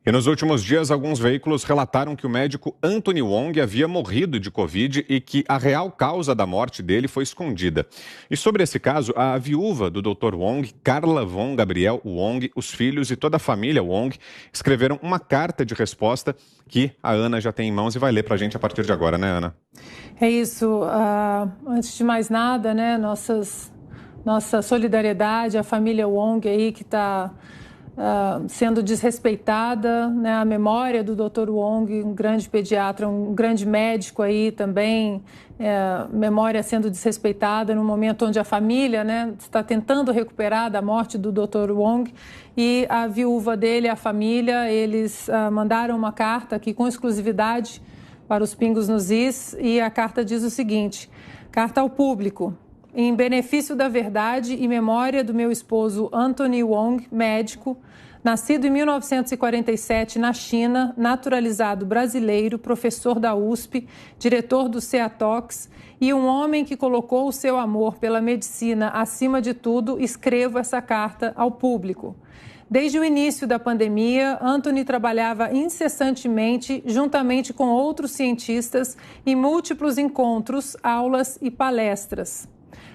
E nos últimos dias, alguns veículos relataram que o médico Anthony Wong havia morrido de Covid e que a real causa da morte dele foi escondida. E sobre esse caso, a viúva do Dr. Wong, Carla Von Gabriel Wong, os filhos e toda a família Wong escreveram uma carta de resposta que a Ana já tem em mãos e vai ler para a gente a partir de agora, né, Ana? É isso. Antes de mais nada, né, nossa solidariedade à família Wong aí que está sendo desrespeitada, né, a memória do Dr. Wong, um grande pediatra, um grande médico aí também, memória sendo desrespeitada no momento onde a família, né, está tentando recuperar da morte do Dr. Wong, e a viúva dele, a família, eles mandaram uma carta aqui com exclusividade para os Pingos nos Is, e a carta diz o seguinte: carta ao público. Em benefício da verdade e memória do meu esposo Anthony Wong, médico, nascido em 1947 na China, naturalizado brasileiro, professor da USP, diretor do CEATOX e um homem que colocou o seu amor pela medicina acima de tudo, escrevo essa carta ao público. Desde o início da pandemia, Anthony trabalhava incessantemente, juntamente com outros cientistas, em múltiplos encontros, aulas e palestras.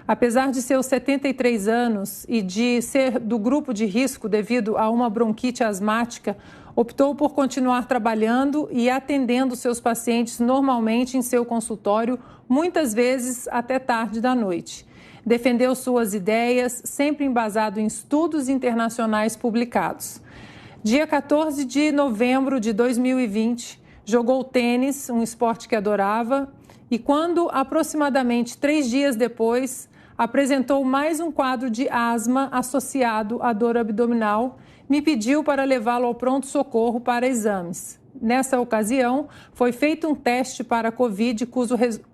Apesar de seus 73 anos e de ser do grupo de risco devido a uma bronquite asmática, optou por continuar trabalhando e atendendo seus pacientes normalmente em seu consultório, muitas vezes até tarde da noite. Defendeu suas ideias, sempre embasado em estudos internacionais publicados. Dia 14 de novembro de 2020, jogou tênis, um esporte que adorava, e quando, aproximadamente 3 dias depois, apresentou mais um quadro de asma associado à dor abdominal, me pediu para levá-lo ao pronto-socorro para exames. Nessa ocasião, foi feito um teste para a Covid,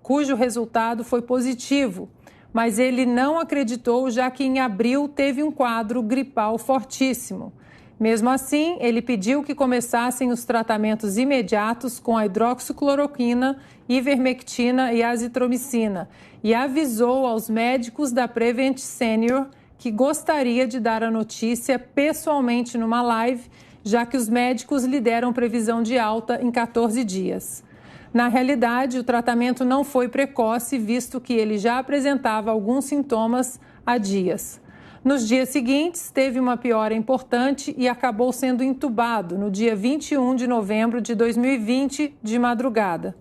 cujo resultado foi positivo, mas ele não acreditou, já que em abril teve um quadro gripal fortíssimo. Mesmo assim, ele pediu que começassem os tratamentos imediatos com a hidroxicloroquina, ivermectina e azitromicina e avisou aos médicos da Prevent Senior que gostaria de dar a notícia pessoalmente numa live, já que os médicos lhe deram previsão de alta em 14 dias. Na realidade, o tratamento não foi precoce, visto que ele já apresentava alguns sintomas há dias. Nos dias seguintes, teve uma piora importante e acabou sendo entubado no dia 21 de novembro de 2020, de madrugada.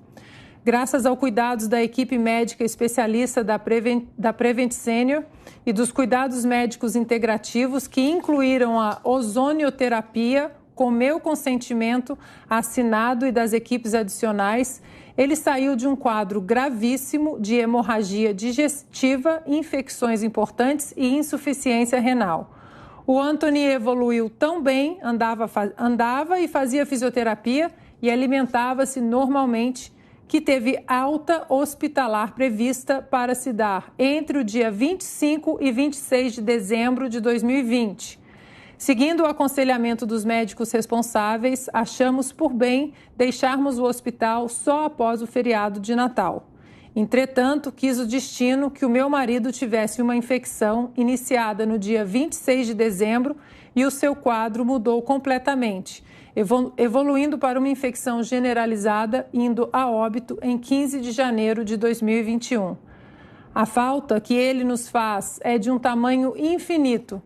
Graças aos cuidados da equipe médica especialista da Prevent Senior e dos cuidados médicos integrativos, que incluíram a ozonioterapia, com meu consentimento assinado e das equipes adicionais, ele saiu de um quadro gravíssimo de hemorragia digestiva, infecções importantes e insuficiência renal. O Anthony evoluiu tão bem, andava e fazia fisioterapia e alimentava-se normalmente, que teve alta hospitalar prevista para se dar entre o dia 25 e 26 de dezembro de 2020. Seguindo o aconselhamento dos médicos responsáveis, achamos por bem deixarmos o hospital só após o feriado de Natal. Entretanto, quis o destino que o meu marido tivesse uma infecção iniciada no dia 26 de dezembro e o seu quadro mudou completamente, evoluindo para uma infecção generalizada, indo a óbito em 15 de janeiro de 2021. A falta que ele nos faz é de um tamanho infinito.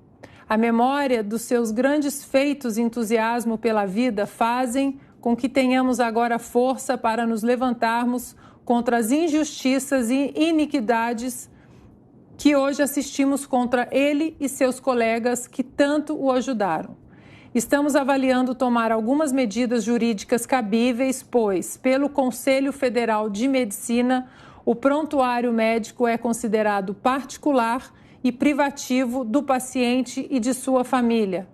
A memória dos seus grandes feitos e entusiasmo pela vida fazem com que tenhamos agora força para nos levantarmos contra as injustiças e iniquidades que hoje assistimos contra ele e seus colegas que tanto o ajudaram. Estamos avaliando tomar algumas medidas jurídicas cabíveis, pois, pelo Conselho Federal de Medicina, o prontuário médico é considerado particular e privativo do paciente e de sua família.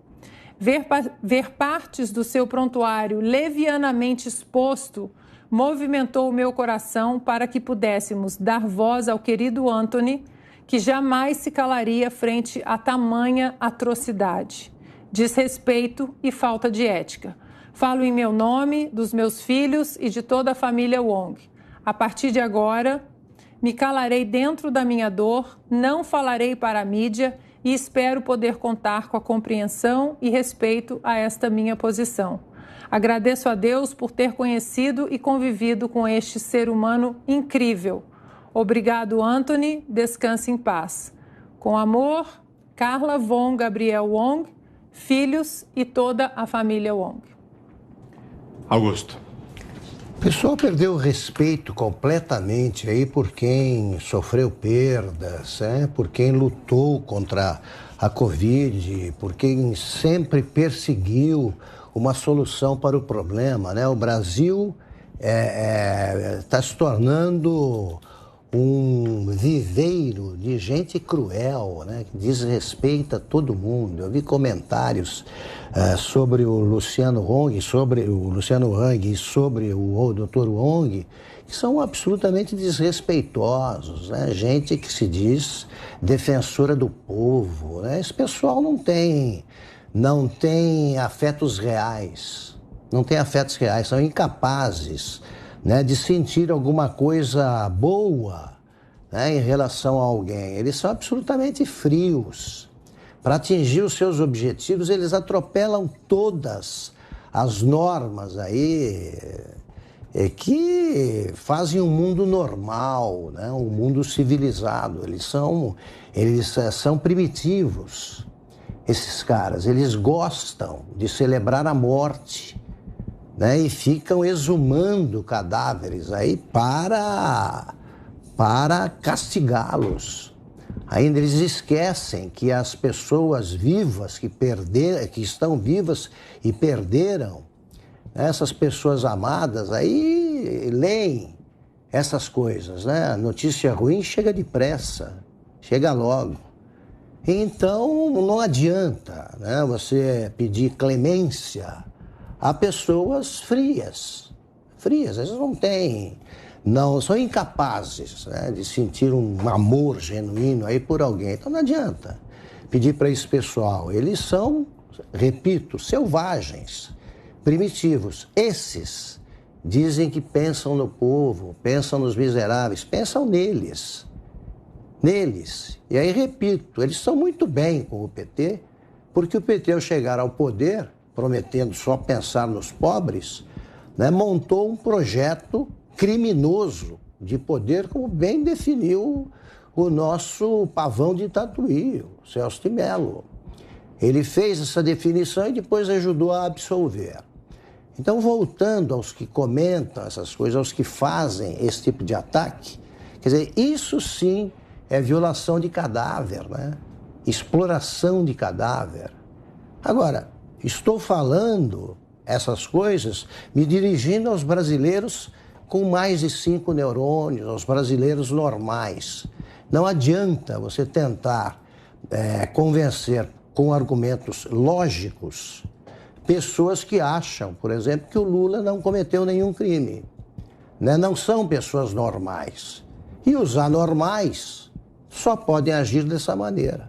Ver partes do seu prontuário levianamente exposto movimentou o meu coração para que pudéssemos dar voz ao querido Anthony, que jamais se calaria frente a tamanha atrocidade, desrespeito e falta de ética. Falo em meu nome, dos meus filhos e de toda a família Wong. A partir de agora, me calarei dentro da minha dor, não falarei para a mídia e espero poder contar com a compreensão e respeito a esta minha posição. Agradeço a Deus por ter conhecido e convivido com este ser humano incrível. Obrigado, Anthony. Descanse em paz. Com amor, Carla Von Gabriel Wong, filhos e toda a família Wong. Augusto. O pessoal perdeu o respeito completamente aí por quem sofreu perdas, por quem lutou contra a Covid, por quem sempre perseguiu uma solução para o problema, né? O Brasil está se tornando um viveiro de gente cruel, né? Que desrespeita todo mundo. Eu vi comentários sobre o Luciano Hung, sobre o Dr. Wong, que são absolutamente desrespeitosos, né? Gente que se diz defensora do povo, né? Esse pessoal não tem afetos reais, são incapazes, né, de sentir alguma coisa boa, né, em relação a alguém. Eles são absolutamente frios. Para atingir os seus objetivos, eles atropelam todas as normas aí que fazem um mundo normal, né, um mundo civilizado. Eles são primitivos, esses caras. Eles gostam de celebrar a morte, né, e ficam exumando cadáveres aí para castigá-los. Ainda eles esquecem que as pessoas vivas que estão vivas e perderam, essas pessoas amadas aí leem essas coisas, né? A notícia ruim chega depressa, chega logo. Então não adianta, né, você pedir clemência a pessoas frias, eles não são incapazes, né, de sentir um amor genuíno aí por alguém. Então não adianta pedir para esse pessoal. Eles são, repito, selvagens, primitivos. Esses dizem que pensam no povo, pensam nos miseráveis, pensam neles. E aí, repito, eles estão muito bem com o PT, porque o PT, ao chegar ao poder, prometendo só pensar nos pobres, né, montou um projeto criminoso de poder, como bem definiu o nosso pavão de Tatuí, o Celso de Mello. Ele fez essa definição e depois ajudou a absolver. Então, voltando aos que comentam essas coisas, aos que fazem esse tipo de ataque, quer dizer, isso sim é violação de cadáver, né? Exploração de cadáver. Agora, estou falando essas coisas me dirigindo aos brasileiros com mais de 5 neurônios, aos brasileiros normais. Não adianta você tentar convencer com argumentos lógicos pessoas que acham, por exemplo, que o Lula não cometeu nenhum crime, né? Não são pessoas normais. E os anormais só podem agir dessa maneira.